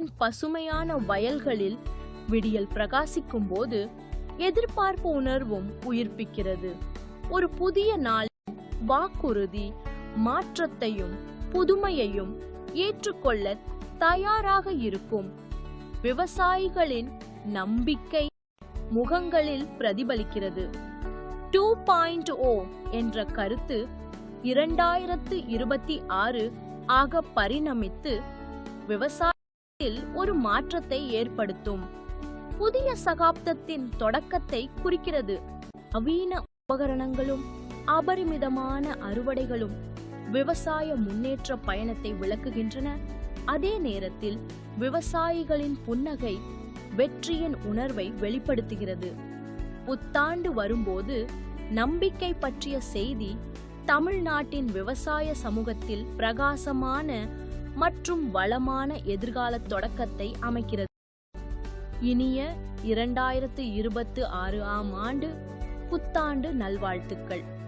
பசுமையான வயல்களில் விடியல் பிரகாசிக்கும் போது எதிர்பார்ப்பு உணர்வும் உயிர்ப்பிக்கிறது. ஒரு புதிய நாளின் வாக்குறுதி மாற்றத்தையும் புதுமையையும் ஏற்றுக்கொள்ள தயாராக இருக்கும். விவசாயிகளின் நம்பிக்கை முகங்களில் பிரதிபலிக்கிறது. 2.0 என்ற கருத்து 2026 ஆக பரிணமித்து விவசாயத்தில் ஒரு மாற்றத்தை ஏற்படுத்தும். புதிய சகாப்தத்தின் தொடக்கத்தை குறிக்கிறது. நவீன உபகரணங்களும் அபரிமிதமான அறுவடைகளும் விவசாய முன்னேற்ற பயணத்தை விளக்குகின்றன. அதே நேரத்தில் விவசாயிகளின் புன்னகை வெற்றியின் உணர்வை வெளிப்படுத்துகிறது. புத்தாண்டு வரும்போது நம்பிக்கை பற்றிய செய்தி தமிழ்நாட்டின் விவசாய சமூகத்தில் பிரகாசமான மற்றும் வளமான எதிர்கால தொடக்கத்தை அமைக்கிறது. இனிய 2026 ஆம் ஆண்டு புத்தாண்டு நல்வாழ்த்துக்கள்.